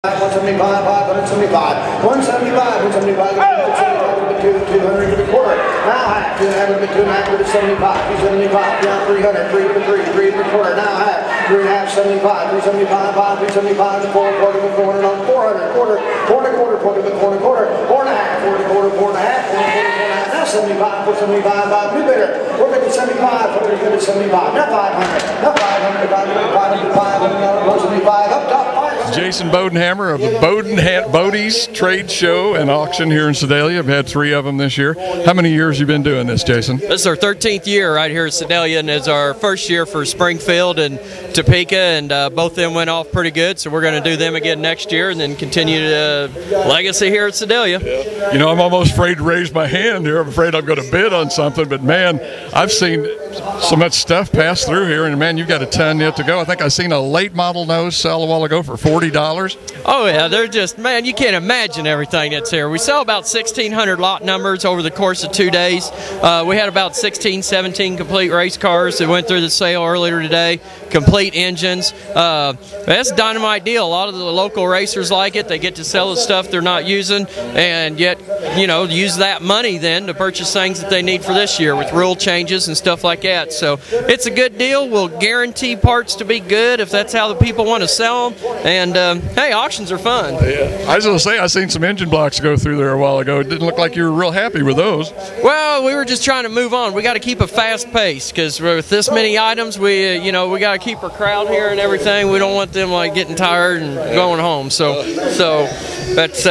175, 575, 175, 175, 200 to the quarter. Now half, 2.5 to 2.5 to 75, 275, down 300, 3 to 3, 3 to the quarter. Now half, 3.5, 75, 375, 5, 375, 4, quarter to 400 on 400, quarter, quarter to quarter, quarter to quarter, quarter, 4.5, 4 to quarter, 4.5, 4 to 4.5. Now 75, 475, 5, new bidder. We're going to 75, 4 to 75. Now 500, now 500, 500, 500, 475, up top. Jason Bodenhammer of the Bodee's Trade Show and Auction here in Sedalia. I've had 3 of them this year. How many years have you been doing this, Jason? This is our 13th year right here in Sedalia, and it's our first year for Springfield and Topeka, and both of them went off pretty good, so we're going to do them again next year and then continue the legacy here at Sedalia. You know, I'm almost afraid to raise my hand here. I'm afraid I'm going to bid on something, but man, I've seen so much stuff pass through here, and man, you've got a ton yet to go. I think I seen a late model nose sell a while ago for $40. Oh yeah, they're just, man, you can't imagine everything that's here. We sell about 1,600 lot numbers over the course of 2 days. We had about 16, 17 complete race cars that went through the sale earlier today. Complete engines. That's a dynamite deal. A lot of the local racers like it. They get to sell the stuff they're not using, and yet, you know, use that money then to purchase things that they need for this year with rule changes and stuff like that. So it's a good deal. We'll guarantee parts to be good if that's how the people want to sell them. And hey, auctions are fun. Yeah. I was going to say, I seen some engine blocks go through there a while ago. It didn't look like you were real happy with those. Well, we were just trying to move on. We got to keep a fast pace because with this many items, we got to keep our crowd here and everything. We don't want them like getting tired and going home. So that's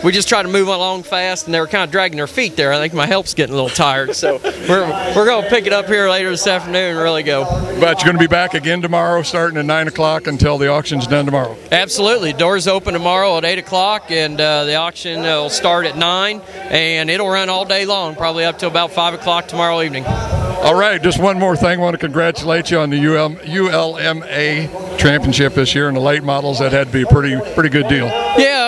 we just try to move along fast, and they were kind of dragging their feet there. I think my help's getting a little tired. So we're going to pick it up here later this afternoon and really go. But you're going to be back again tomorrow, starting at 9 o'clock until the auction's done tomorrow. Absolutely. Doors open tomorrow at 8 o'clock, and the auction will start at 9, and it'll run all day long, probably up to about 5 o'clock tomorrow evening. All right, just one more thing. I want to congratulate you on the ULMA championship this year in the late models. That had to be a pretty good deal.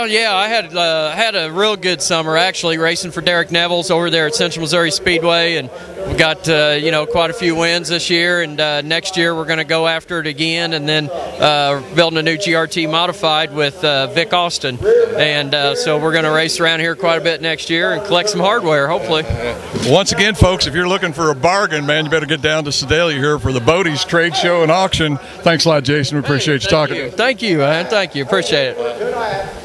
Yeah, I had a real good summer actually, racing for Derek Neville's over there at Central Missouri Speedway, and we got quite a few wins this year. And next year we're going to go after it again, and then building a new GRT modified with Vic Austin, and so we're going to race around here quite a bit next year and collect some hardware, hopefully. Once again, folks, if you're looking for a bargain, man, you better get down to Sedalia here for the Bodee's Trade Show and Auction. Thanks a lot, Jason. We appreciate you talking. Thank you, man. Thank you. Appreciate it.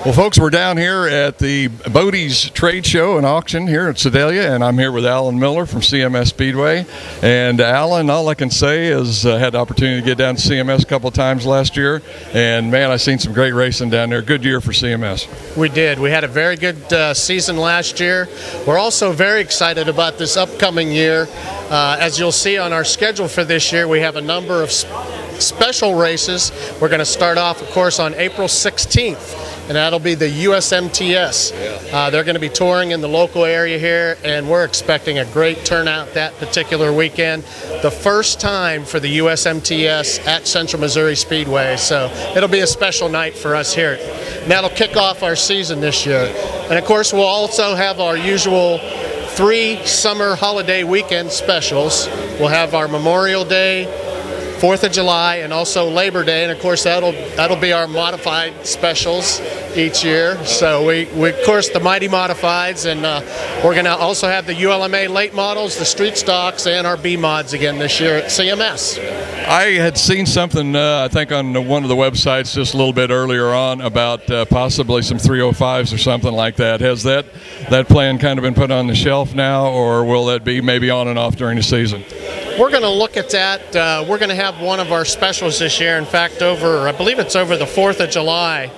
Well, folks, we're down here at the Bodee's Trade Show and Auction here at Sedalia, and I'm here with Alan Miller from CMS Speedway. And Alan, all I can say is I had the opportunity to get down to CMS a couple of times last year, and man, I seen some great racing down there. Good year for CMS. We did. We had a very good season last year. We're also very excited about this upcoming year. As you'll see on our schedule for this year, we have a number of special races. We're going to start off, of course, on April 16th, and that'll be the USMTS. They're going to be touring in the local area here, and we're expecting a great turnout that particular weekend. The first time for the USMTS at Central Missouri Speedway, so it'll be a special night for us here. And that'll kick off our season this year. And of course, we'll also have our usual 3 summer holiday weekend specials. We'll have our Memorial Day, 4th of July, and also Labor Day, and of course that'll be our modified specials each year. So we of course the Mighty Modifieds, and we're going to also have the ULMA late models, the street stocks, and our B mods again this year at CMS. I had seen something I think on one of the websites just a little bit earlier on about possibly some 305s or something like that. Has that plan kind of been put on the shelf now, or will that be maybe on and off during the season? We're going to look at that. We're going to have one of our specials this year. In fact, I believe it's over the 4th of July,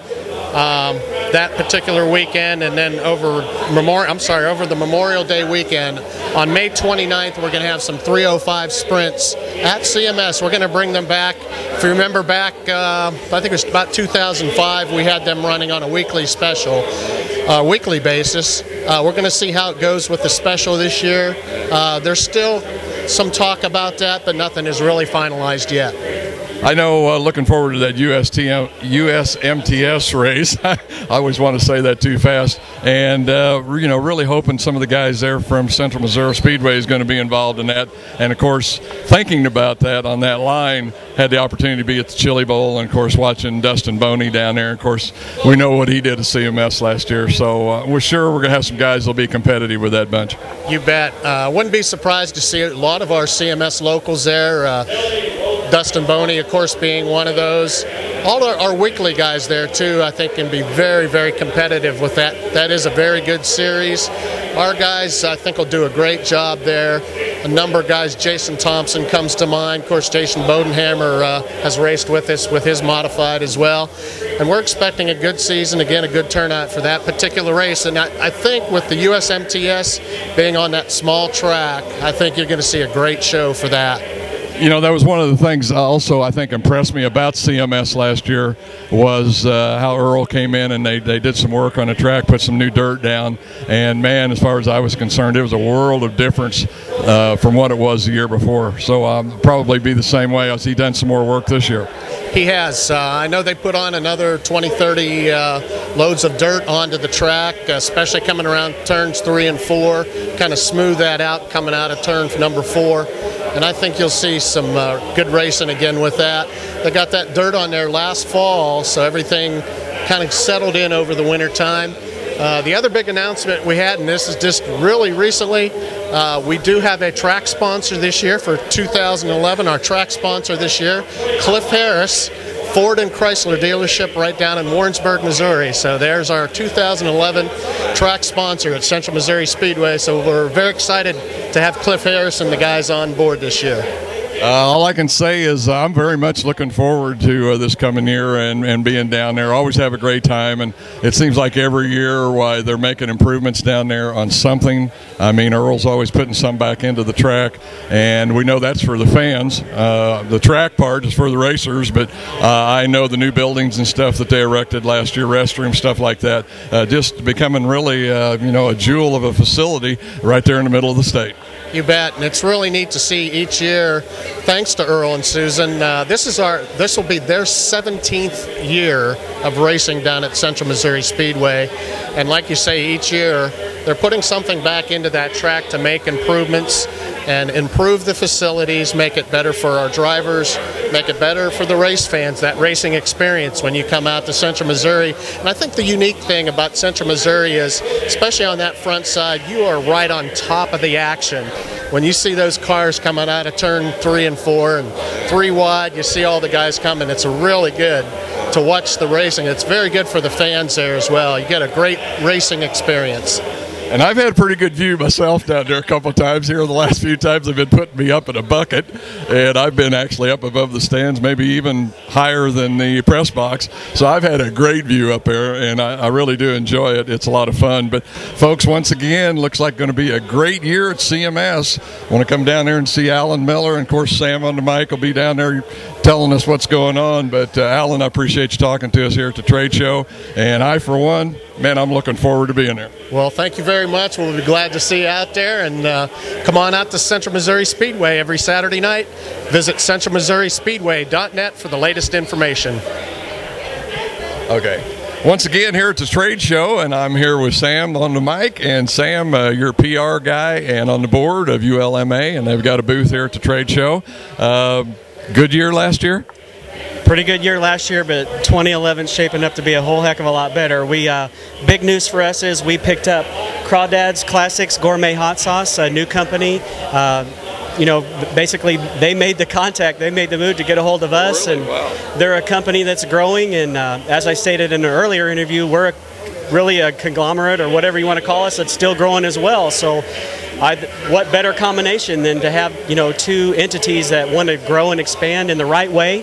that particular weekend, and then over the Memorial Day weekend. On May 29th, we're going to have some 305 sprints at CMS. We're going to bring them back. If you remember back, I think it was about 2005, we had them running on a weekly special, weekly basis. We're going to see how it goes with the special this year. There's still some talk about that, but nothing is really finalized yet. I know, looking forward to that USMTS race. I always want to say that too fast. And, you know, really hoping some of the guys there from Central Missouri Speedway is going to be involved in that. And, of course, thinking about that on that line, had the opportunity to be at the Chili Bowl and, of course, watching Dustin Bodee down there. Of course, we know what he did at CMS last year. So we're sure we're going to have some guys that will be competitive with that bunch. You bet. Wouldn't be surprised to see a lot of our CMS locals there. Dustin Bodee, of course, being one of those. All our weekly guys there, too, I think can be very, very competitive with that. That is a very good series. Our guys, I think, will do a great job there. A number of guys, Jason Thompson comes to mind. Of course, Jason Bodenhammer has raced with us with his modified as well. And we're expecting a good season, again, a good turnout for that particular race. And I think with the USMTS being on that small track, I think you're going to see a great show for that. You know, that was one of the things also I think impressed me about CMS last year was how Earl came in and they did some work on the track, put some new dirt down, and man, as far as I was concerned, it was a world of difference from what it was the year before. So probably be the same way as he done some more work this year. He has. I know they put on another 20, 30 loads of dirt onto the track, especially coming around turns 3 and 4, kind of smooth that out coming out of turn number 4. And I think you'll see some good racing again with that. They got that dirt on there last fall, so everything kind of settled in over the winter time. The other big announcement we had, and this is just really recently, we do have a track sponsor this year for 2011. Our track sponsor this year, Cliff Harris, Ford and Chrysler dealership right down in Warrensburg, Missouri. So there's our 2011 track sponsor at Central Missouri Speedway. So we're very excited to have Cliff Harris and the guys on board this year. All I can say is I'm very much looking forward to this coming year and being down there. Always have a great time, and it seems like every year they're making improvements down there on something. I mean, Earl's always putting some back into the track, and we know that's for the fans. The track part is for the racers, but I know the new buildings and stuff that they erected last year, restrooms, stuff like that, just becoming really, you know, a jewel of a facility right there in the middle of the state. You bet, and it's really neat to see each year, thanks to Earl and Susan. This will be their 17th year of racing down at Central Missouri Speedway, and like you say, each year they're putting something back into that track to make improvements and improve the facilities, make it better for our drivers, make it better for the race fans, that racing experience when you come out to Central Missouri. And I think the unique thing about Central Missouri is, especially on that front side, you are right on top of the action. When you see those cars coming out of turn 3 and 4 and 3 wide, you see all the guys coming. It's really good to watch the racing. It's very good for the fans there as well. You get a great racing experience. And I've had a pretty good view myself down there a couple of times here. The last few times they've been putting me up in a bucket, and I've been actually up above the stands, maybe even higher than the press box. So I've had a great view up there, and I really do enjoy it. It's a lot of fun. But, folks, once again, looks like going to be a great year at CMS. I want to come down there and see Alan Miller, and, of course, Sam on the mic will be down there telling us what's going on. But, Alan, I appreciate you talking to us here at the trade show. And I, for one, man, I'm looking forward to being there. Well, thank you very much. We'll be glad to see you out there. And come on out to Central Missouri Speedway every Saturday night. Visit centralmissourispeedway.net for the latest information. Okay. Once again, here at the trade show, and I'm here with Sam on the mic. And Sam, you're a PR guy and on the board of ULMA, and they've got a booth here at the trade show. Good year last year? Pretty good year last year, but 2011 is shaping up to be a whole heck of a lot better. Big news for us is we picked up Crawdad's Classics Gourmet Hot Sauce, a new company. You know, basically they made the contact, they made the move to get a hold of us, and they're a company that's growing. And as I stated in an earlier interview, we're really a conglomerate or whatever you want to call us that's still growing as well. So what better combination than to have, you know, two entities that want to grow and expand in the right way,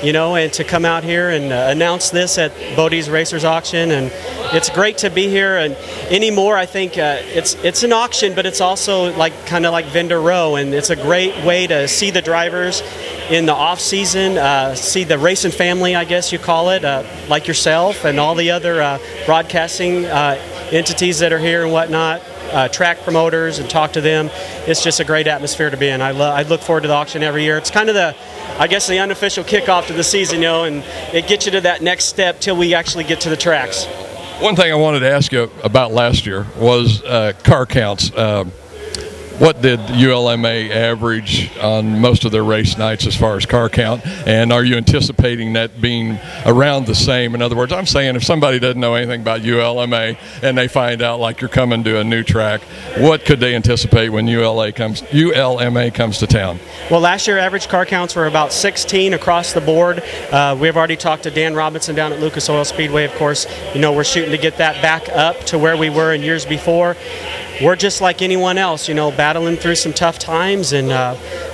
you know, and to come out here and announce this at Bodee's Racers Auction. And it's great to be here. And anymore, I think it's an auction, but it's also like kind of like Vendor Row, and it's a great way to see the drivers in the off season, see the racing family, I guess you call it, like yourself and all the other broadcasting entities that are here and whatnot. track promoters and talk to them. It's just a great atmosphere to be in. I look forward to the auction every year. It's kind of the, I guess, the unofficial kickoff to the season, you know, and it gets you to that next step till we actually get to the tracks. One thing I wanted to ask you about last year was car counts. What did ULMA average on most of their race nights as far as car count? And are you anticipating that being around the same? In other words, I'm saying if somebody doesn't know anything about ULMA and they find out like you're coming to a new track, what could they anticipate when ULMA comes to town? Well, last year average car counts were about 16 across the board. We've already talked to Dan Robinson down at Lucas Oil Speedway, of course. You know, we're shooting to get that back up to where we were in years before. We're just like anyone else, you know, battling through some tough times, and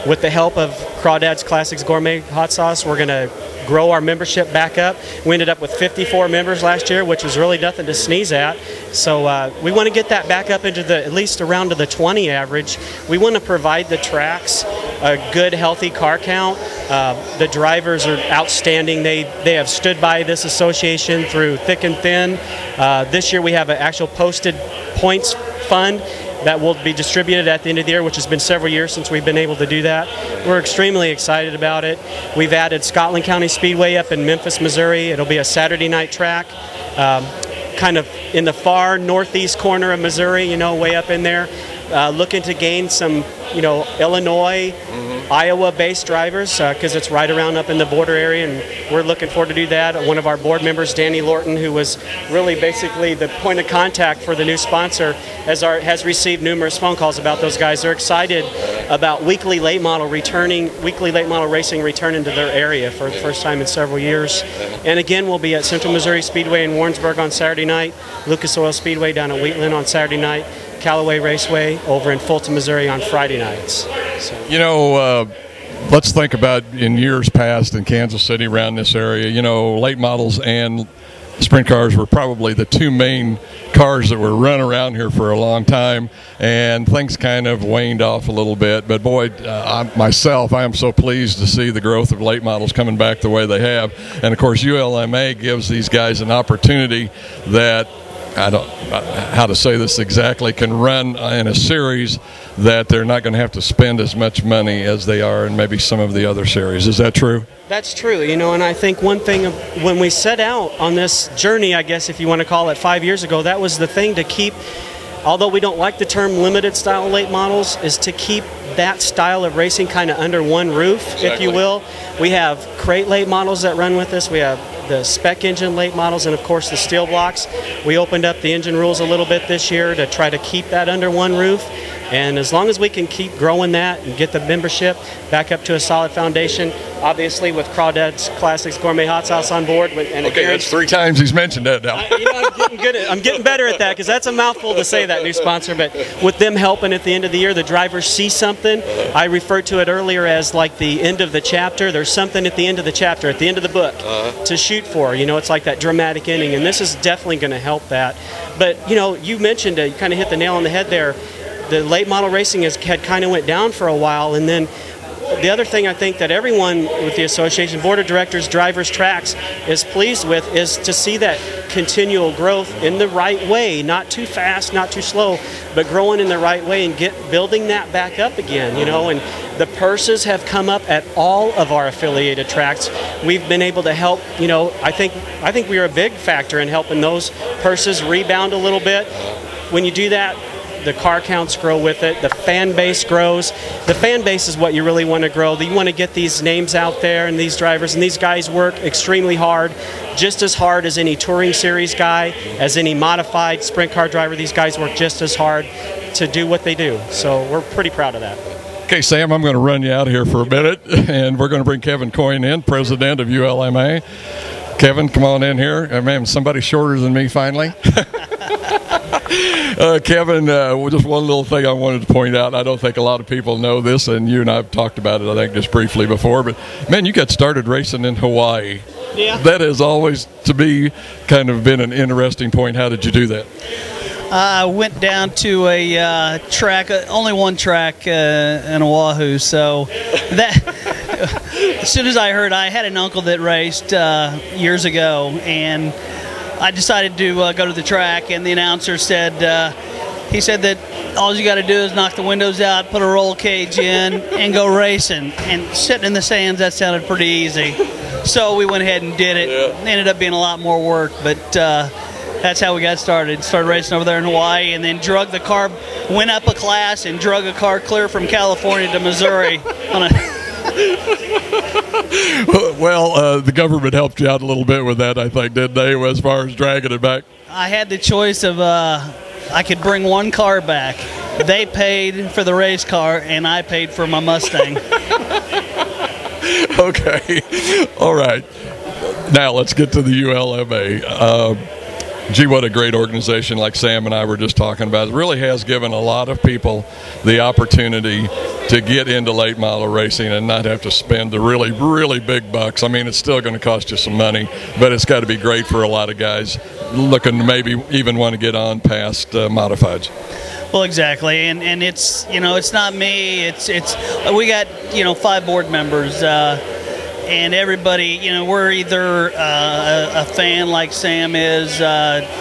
with the help of Crawdads Classics Gourmet Hot Sauce, we're going to grow our membership back up. We ended up with 54 members last year, which was really nothing to sneeze at. So we want to get that back up into the, at least around to the 20 average. We want to provide the tracks a good, healthy car count. The drivers are outstanding. They have stood by this association through thick and thin. This year we have an actual posted points fund that will be distributed at the end of the year, which has been several years since we've been able to do that. We're extremely excited about it. We've added Scotland County Speedway up in Memphis, Missouri. It'll be a Saturday night track, kind of in the far northeast corner of Missouri, you know, way up in there. Looking to gain some, you know, Illinois, Iowa-based drivers, because it's right around up in the border area, and we're looking forward to do that. One of our board members, Danny Lorton, who was really basically the point of contact for the new sponsor, has received numerous phone calls about those guys. They're excited about weekly late model racing returning to their area for the first time in several years. And again, we'll be at Central Missouri Speedway in Warrensburg on Saturday night, Lucas Oil Speedway down at Wheatland on Saturday night, Callaway Raceway over in Fulton, Missouri on Friday nights. So. You know, let's think about in years past in Kansas City around this area, you know, late models and sprint cars were probably the two main cars that were run around here for a long time, and things kind of waned off a little bit. But boy, I am so pleased to see the growth of late models coming back the way they have. And of course, ULMA gives these guys an opportunity that, I don't know how to say this exactly, can run in a series that they're not going to have to spend as much money as they are in maybe some of the other series. Is that true? That's true, you know, and I think one thing, when we set out on this journey, I guess if you want to call it 5 years ago, that was the thing to keep, although we don't like the term limited style late models, is to keep that style of racing kind of under one roof, exactly, if you will. We have crate late models that run with us. We have the spec engine late models, and of course the steel blocks. We opened up the engine rules a little bit this year to try to keep that under one roof. And as long as we can keep growing that and get the membership back up to a solid foundation, obviously with Crawdads Classics Gourmet Hot Sauce on board. And okay, that's 3 times he's mentioned that now. I'm getting better at that, because that's a mouthful to say, that new sponsor. But with them helping at the end of the year, the drivers see something. I referred to it earlier as like the end of the chapter. There's something at the end of the chapter, at the end of the book, to shoot for. You know, it's like that dramatic ending, and this is definitely going to help that. But, you know, you mentioned, you kind of hit the nail on the head there. The late model racing had kind of went down for a while, and then the other thing I think that everyone with the association, board of directors, drivers, tracks, is pleased with is to see that continual growth in the right way, not too fast, not too slow, but growing in the right way and building that back up again, you know. And the purses have come up at all of our affiliated tracks. We've been able to help, you know, I think we are a big factor in helping those purses rebound a little bit. When you do that, the car counts grow with it, the fan base grows. The fan base is what you really want to grow. You want to get these names out there, and these drivers, and these guys work extremely hard, just as hard as any touring series guy, as any modified sprint car driver. These guys work just as hard to do what they do. So we're pretty proud of that. Okay, Sam, I'm going to run you out here for a minute, and we're going to bring Kevin Coyne in, president of ULMA. Kevin, come on in here. Man, somebody shorter than me finally. Kevin, just one little thing I wanted to point out. I don't think a lot of people know this, and you and I have talked about it, I think, just briefly before. But, man, you got started racing in Hawaii. Yeah. That has always, to me, kind of been an interesting point. How did you do that? I went down to a track, only one track in Oahu. So that, as soon as I heard, I had an uncle that raced years ago, and I decided to go to the track, and the announcer said, he said that all you got to do is knock the windows out, put a roll cage in, and go racing. And sitting in the sands, that sounded pretty easy. So we went ahead and did it. It ended up being a lot more work, but that's how we got started. Started racing over there in Hawaii, and then drug the car, went up a class and drug a car clear from California to Missouri on a Well, the government helped you out a little bit with that, I think, didn't they, as far as dragging it back? I had the choice of I could bring one car back. They paid for the race car, and I paid for my Mustang. Okay. All right. Now let's get to the ULMA. Gee, what a great organization, like Sam and I were just talking about. It really has given a lot of people the opportunity to get into late model racing and not have to spend the really, really big bucks. I mean, it's still going to cost you some money, but it's got to be great for a lot of guys looking to maybe even want to get on past modifieds. Well, exactly, and it's, you know, it's not me. It's we got, you know, 5 board members. And everybody, you know, we're either a fan like Sam is,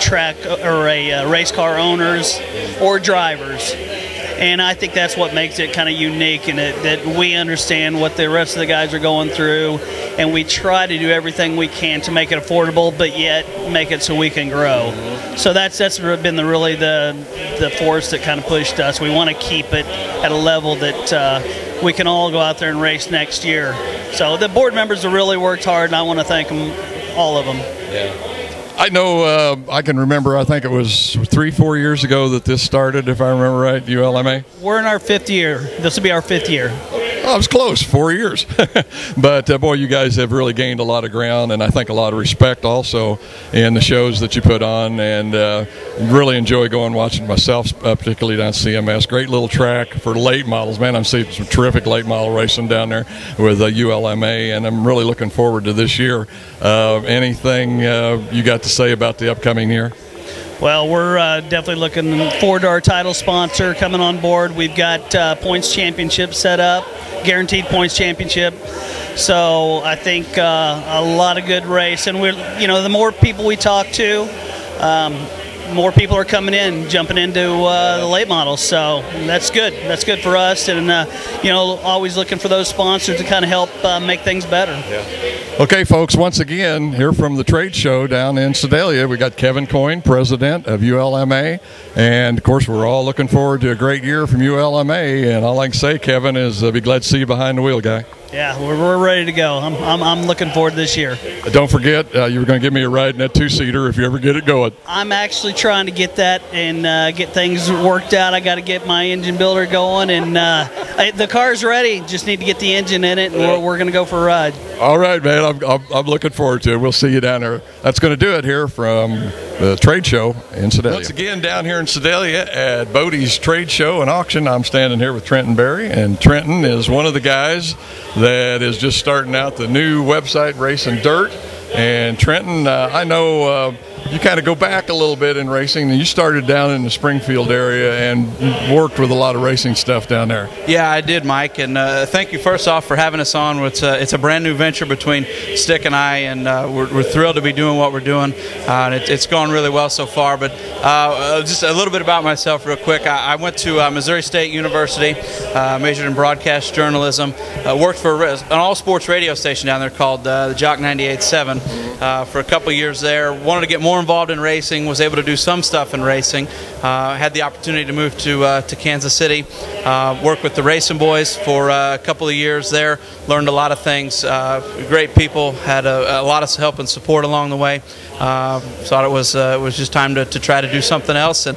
track or race car owners, or drivers. And I think that's what makes it kind of unique, and that we understand what the rest of the guys are going through, and we try to do everything we can to make it affordable, but yet make it so we can grow. So that's been the force that kind of pushed us. We want to keep it at a level that we can all go out there and race next year. So the board members have really worked hard, and I want to thank them, all of them. Yeah. I know, I can remember, I think it was 3-4 years ago that this started, if I remember right, ULMA? We're in our 5th year. This will be our 5th year. Oh, it was close, 4 years. But, boy, you guys have really gained a lot of ground, and I think a lot of respect also in the shows that you put on, and really enjoy going watching myself, particularly down at CMS. Great little track for late models. Man, I'm seeing some terrific late model racing down there with ULMA, and I'm really looking forward to this year. Anything you got to say about the upcoming year? Well, we're definitely looking forward to our title sponsor coming on board. We've got points championship set up, guaranteed points championship. So I think a lot of good race, and we're, you know, the more people we talk to, more people are coming in, jumping into the late models. So that's good. That's good for us, and you know, always looking for those sponsors to kind of help make things better. Yeah. Okay, folks, once again, here from the trade show down in Sedalia, we got Kevin Coyne, president of ULMA, and of course we're all looking forward to a great year from ULMA, and all I can say, Kevin, is be glad to see you behind the wheel, guy. Yeah, we're ready to go. I'm looking forward to this year. Don't forget, you were going to give me a ride in that 2-seater if you ever get it going. I'm actually trying to get that and get things worked out. I got to get my engine builder going, and the car's ready. Just need to get the engine in it, and we're going to go for a ride. All right, man. I'm looking forward to it. We'll see you down there. That's going to do it here from the trade show in Sedalia. Once again, down here in Sedalia at Bodee's trade show and auction, I'm standing here with Trenton Berry, and Trenton is one of the guys that is just starting out the new website, Racing Dirt. And Trenton, I know you kind of go back a little bit in racing. You started down in the Springfield area and worked with a lot of racing stuff down there. Yeah, I did, Mike. And thank you first off for having us on. It's a brand new venture between Stick and I, and we're thrilled to be doing what we're doing. And it's gone really well so far. But just a little bit about myself real quick. I went to Missouri State University, majored in broadcast journalism, worked for an all-sports radio station down there called the Jock 98.7 for a couple years there. Wanted to get more involved in racing, was able to do some stuff in racing. Had the opportunity to move to Kansas City, work with the Racing Boys for a couple of years there, learned a lot of things, great people, had a lot of help and support along the way. Thought it was just time to try to do something else, and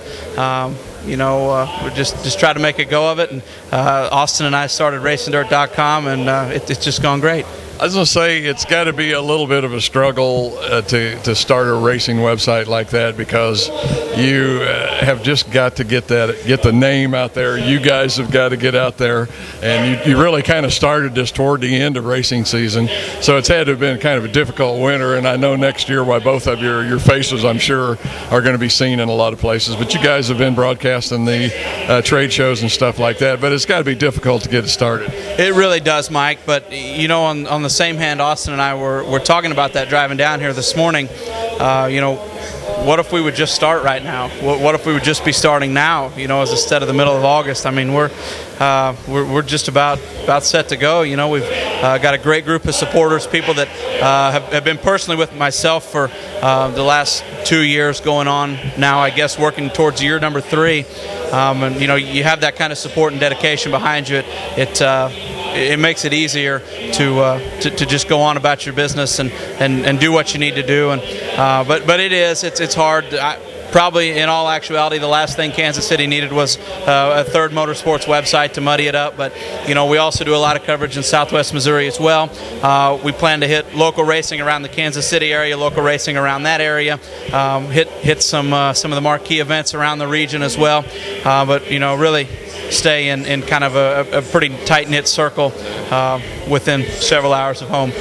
you know, we just try to make a go of it. And Austin and I started RacingDirt.com, and it's just gone great. I was going to say, it's got to be a little bit of a struggle to start a racing website like that, because you have just got to get the name out there. You guys have got to get out there, and you really kind of started this toward the end of racing season, so it's had to have been kind of a difficult winter. And I know next year, why both of your faces, I'm sure, are going to be seen in a lot of places. But you guys have been broadcasting the trade shows and stuff like that. But it's got to be difficult to get it started. It really does, Mike. But you know, on the same hand, Austin and I were talking about that driving down here this morning. You know, what if we would just start right now? What if we would just be starting now, you know, instead of the middle of August? I mean, we're just about set to go. You know, we've got a great group of supporters, people that have been personally with myself for the last 2 years, going on now, I guess, working towards year number 3. And you know, you have that kind of support and dedication behind you. It makes it easier to just go on about your business and do what you need to do. And but it's hard. Probably in all actuality, the last thing Kansas City needed was a third motorsports website to muddy it up. But you know, we also do a lot of coverage in Southwest Missouri as well. We plan to hit local racing around the Kansas City area, local racing around that area. Hit some of the marquee events around the region as well. But you know, really stay in kind of a pretty tight-knit circle within several hours of home.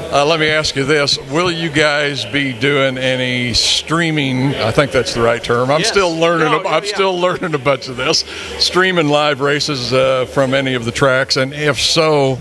Let me ask you this. Will you guys be doing any streaming? I think that's the right term. I'm still learning. I'm still learning a bunch of this. Streaming live races from any of the tracks, and if so,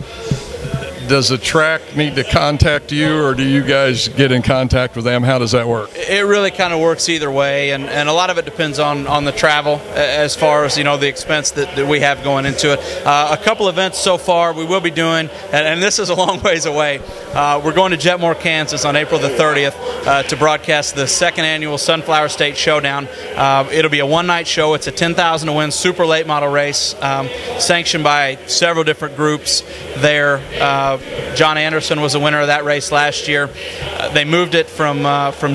does the track need to contact you, or do you guys get in contact with them? How does that work? It really kind of works either way, and a lot of it depends on the travel, as far as, you know, the expense that we have going into it. A couple events so far we will be doing, and this is a long ways away. We're going to Jetmore, Kansas on April the 30th to broadcast the second annual Sunflower State Showdown. It'll be a one-night show. It's a 10,000 to win super late model race, sanctioned by several different groups there. John Anderson was the winner of that race last year. They moved it from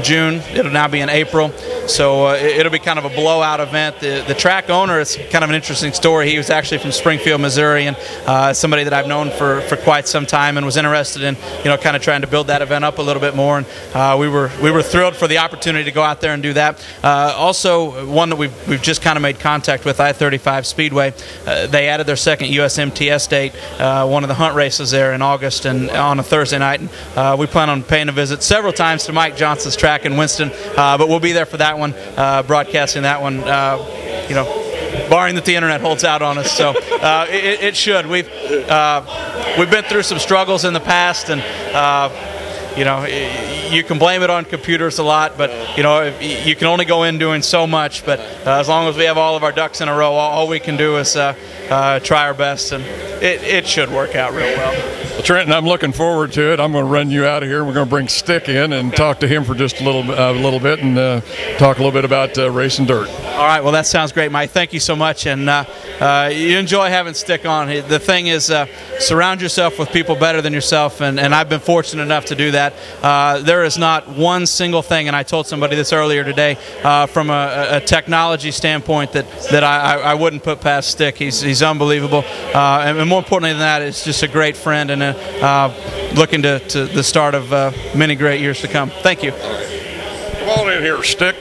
June. It'll now be in April. So it'll be kind of a blowout event. The track owner is kind of an interesting story. He was actually from Springfield, Missouri, and somebody that I've known for quite some time, and was interested in, you know, kind of trying to build that event up a little bit more. And we were thrilled for the opportunity to go out there and do that. Also, one that we've just kind of made contact with, I-35 Speedway. They added their second USMTS date, one of the hunt races there in August, and on a Thursday night. And we plan on paying a visit several times to Mike Johnson's track in Winston, but we'll be there for that one, broadcasting that one, you know, barring that the internet holds out on us. So it should. We've been through some struggles in the past, and you know, you can blame it on computers a lot, but you know, you can only go in doing so much. But as long as we have all of our ducks in a row, all we can do is try our best, and it should work out real well. Well, Trenton, I'm looking forward to it. I'm going to run you out of here, and we're going to bring Stick in and talk to him for just a little bit, and talk a little bit about racing dirt. All right. Well, that sounds great, Mike. Thank you so much, and you enjoy having Stick on. The thing is, surround yourself with people better than yourself, and I've been fortunate enough to do that. There is not one single thing, and I told somebody this earlier today, from a technology standpoint that I wouldn't put past Stick. He's unbelievable, and more importantly than that, it's just a great friend, and looking to the start of many great years to come. Thank you. Come on in here, Stick.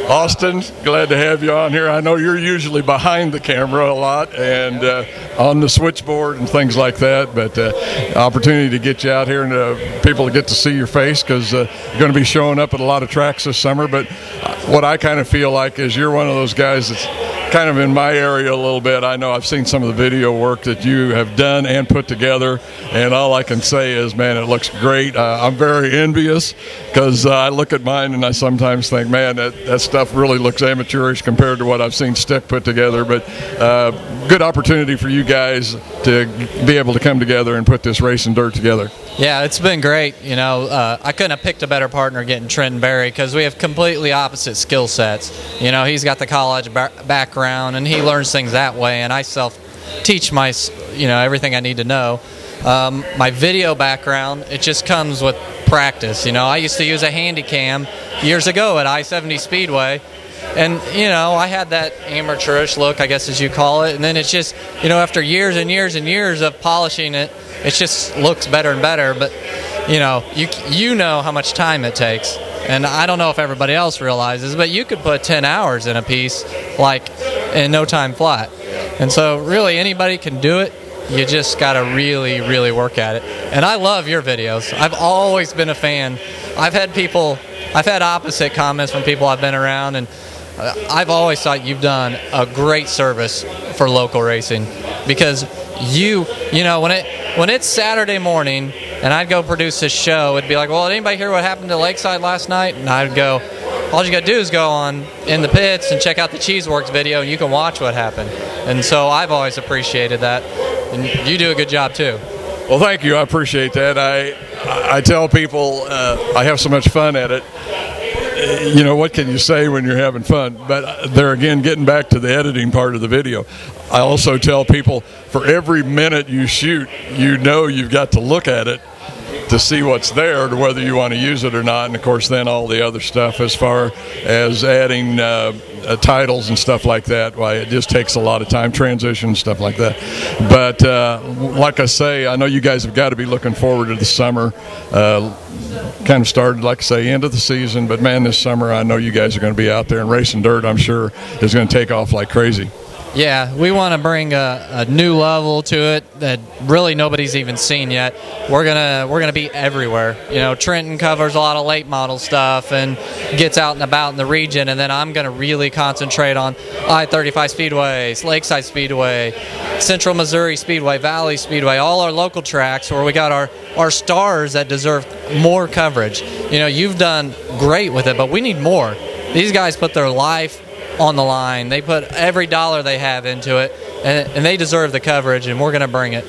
Austin, glad to have you on here. I know you're usually behind the camera a lot, and on the switchboard and things like that, but opportunity to get you out here and people to get to see your face, because you're going to be showing up at a lot of tracks this summer. But what I kind of feel like is you're one of those guys that's kind of in my area a little bit. I know I've seen some of the video work that you have done and put together, and all I can say is, man, it looks great. I'm very envious, because I look at mine and I sometimes think, man, that stuff really looks amateurish compared to what I've seen Stick put together. But good opportunity for you guys to be able to come together and put this racing dirt together. Yeah, it's been great. You know, I couldn't have picked a better partner getting Trenton Berry, because we have completely opposite skill sets. You know, he's got the college background, and he learns things that way, and I self-teach everything I need to know. My video background, it just comes with practice. You know, I used to use a handy cam years ago at I-70 Speedway, and you know, I had that amateurish look, I guess as you call it, and then it's just, you know, after years and years and years of polishing it, it just looks better and better. But you know, you know how much time it takes, and I don't know if everybody else realizes, but you could put 10 hours in a piece, like, in no time flat. And so really anybody can do it. You just got to really, really work at it. And I love your videos. I've always been a fan. I've had opposite comments from people I've been around, and I've always thought you've done a great service for local racing, because you know, when it's Saturday morning and I'd go produce this show. It'd be like, well, did anybody hear what happened to Lakeside last night? And I'd go, all you got to do is go on in the pits and check out the Cheeseworks video, and you can watch what happened. And so I've always appreciated that, and you do a good job too. Well, thank you. I appreciate that. I tell people I have so much fun at it. You know, what can you say when you're having fun? But there again, getting back to the editing part of the video, I also tell people for every minute you shoot, you know you've got to look at it to see what's there, to whether you want to use it or not. And of course then all the other stuff as far as adding titles and stuff like that, why it just takes a lot of time, transition, stuff like that. But like I say, I know you guys have got to be looking forward to the summer. Kind of started, like I say, end of the season, but man, this summer I know you guys are going to be out there, and racing dirt, I'm sure, is going to take off like crazy. Yeah, we want to bring a new level to it that really nobody's even seen yet. We're gonna be everywhere. You know, Trenton covers a lot of late model stuff and gets out and about in the region, and then I'm gonna really concentrate on I-35 Speedway, Lakeside Speedway, Central Missouri Speedway, Valley Speedway, all our local tracks where we got our stars that deserve more coverage. You know, you've done great with it, but we need more. These guys put their life on the line. They put every dollar they have into it, and they deserve the coverage, and we're going to bring it.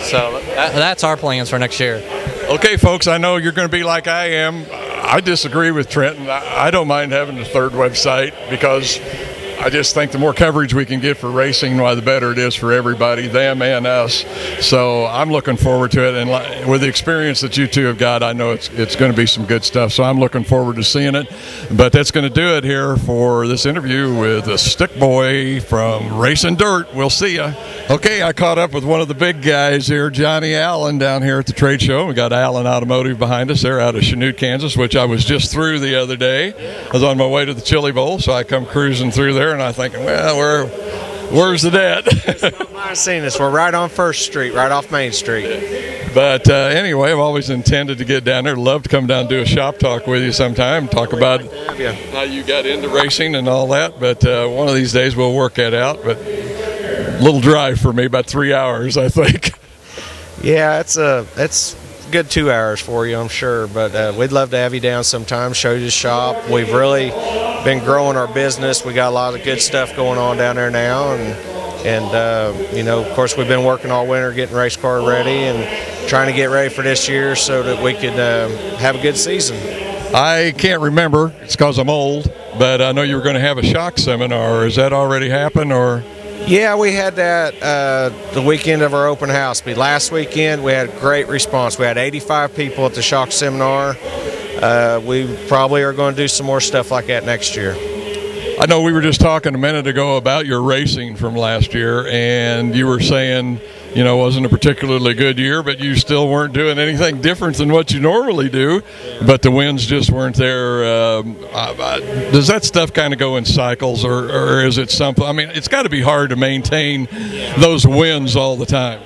So that's our plans for next year. Okay, folks, I know you're going to be like I am. I disagree with Trenton. I don't mind having a third website because I just think the more coverage we can get for racing, why the better it is for everybody, them and us. So I'm looking forward to it, and with the experience that you two have got, I know it's going to be some good stuff. So I'm looking forward to seeing it. But that's going to do it here for this interview with the Stick Boy from Racing Dirt. We'll see ya. Okay, I caught up with one of the big guys here, Johnny Allen, down here at the trade show. We got Allen Automotive behind us. They're out of Chanute, Kansas, which I was just through the other day. I was on my way to the Chili Bowl, so I come cruising through there. And I'm thinking, well, where's the dad? Don't mind seeing us. We're right on 1st Street, right off Main Street. But anyway, I've always intended to get down there. Love to come down and do a shop talk with you sometime, talk about how you got into racing and all that. But one of these days we'll work that out. But a little drive for me, about 3 hours, I think. Yeah, it's a good 2 hours for you, I'm sure. But we'd love to have you down sometime, show you the shop. We've really been growing our business. We got a lot of good stuff going on down there now, and you know, of course, we've been working all winter getting race car ready and trying to get ready for this year so that we could have a good season. I can't remember. It's because I'm old, but I know you were going to have a shock seminar. Has that already happened, or? Yeah, we had that the weekend of our open house. Last weekend, we had a great response. We had 85 people at the shock seminar. We probably are going to do some more stuff like that next year. I know we were just talking a minute ago about your racing from last year, and you were saying, you know, it wasn't a particularly good year, but you still weren't doing anything different than what you normally do, but the wins just weren't there. Does that stuff kind of go in cycles, or is it something? I mean, it's got to be hard to maintain those wins all the time.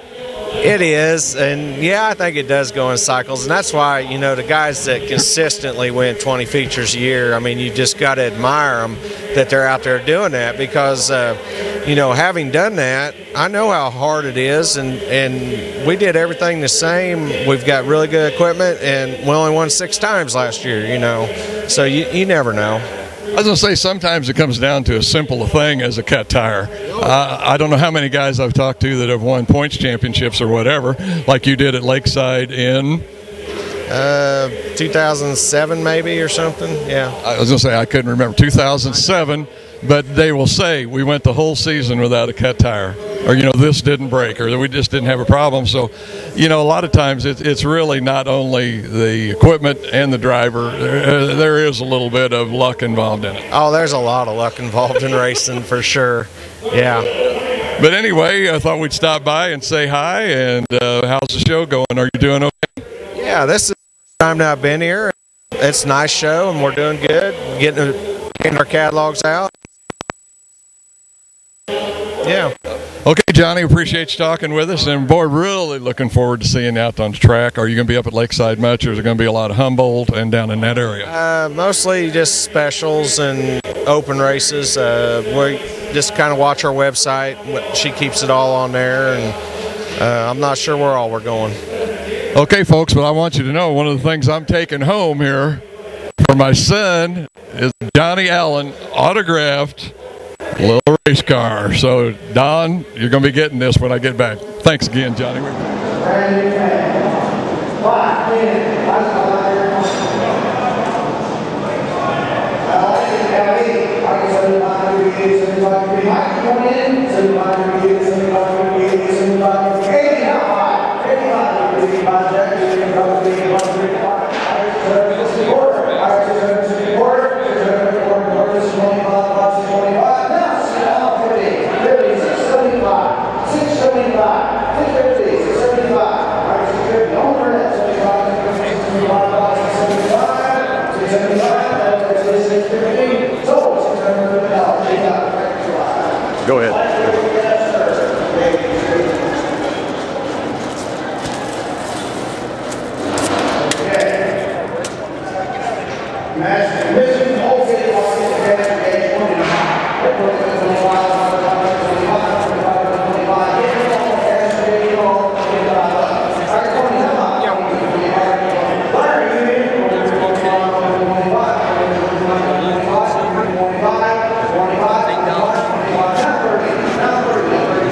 It is, and yeah, I think it does go in cycles, and that's why, you know, the guys that consistently win 20 features a year, I mean, you just got to admire them that they're out there doing that, because, you know, having done that, I know how hard it is, and we did everything the same. We've got really good equipment, and we only won 6 times last year, you know, so you never know. I was going to say, sometimes it comes down to as simple a thing as a cut tire. I don't know how many guys I've talked to that have won points championships or whatever, like you did at Lakeside in 2007 maybe or something. Yeah, I was going to say I couldn't remember 2007, but they will say we went the whole season without a cut tire, or, you know, this didn't break, or we just didn't have a problem. So, you know, a lot of times it's really not only the equipment and the driver. There is a little bit of luck involved in it. Oh, there's a lot of luck involved in racing for sure. Yeah. But anyway, I thought we'd stop by and say hi. And how's the show going? Are you doing okay? Yeah, this is the first time that I've been here. It's a nice show, and we're doing good. Getting our catalogs out. Yeah. Okay, Johnny, appreciate you talking with us, and boy, really looking forward to seeing you out on the track. Are you going to be up at Lakeside much, or is it going to be a lot of Humboldt and down in that area? Mostly just specials and open races. We just kind of watch our website. She keeps it all on there, and I'm not sure where all we're going. Okay, folks, but I want you to know one of the things I'm taking home here for my son is Johnny Allen autographed little race car. So, Don, you're going to be getting this when I get back. Thanks again, Johnny. Go ahead.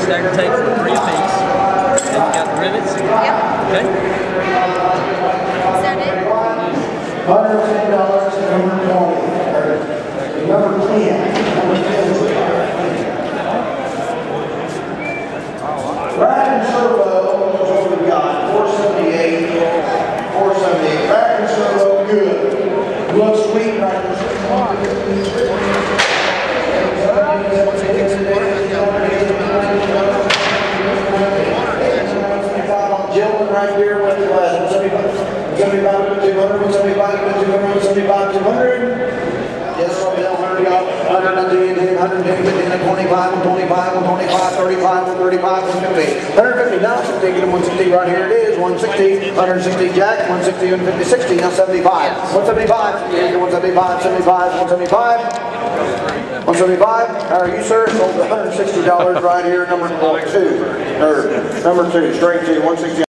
Stagger tape for 3 apiece. And you got the rivets? Yep. Okay. Is that it? $110 to number 20. Number 10. Brad Servo, that's what we've got. 478. 478. Brad Servo, good. Looks sweet, Brad. Right here with 175, 200, 175, 200. Yes, so Bill, 100, 110, 110, 125, 125, 125, 35, 135, 150. 150 now, so taking them 160 right here it is. 160, 160 Jack, 160, 150, 60, now 75. 175, 175, 75, 175. 175. How are you, sir? Sold $160 right here, number 2. Number 2, straight to 160.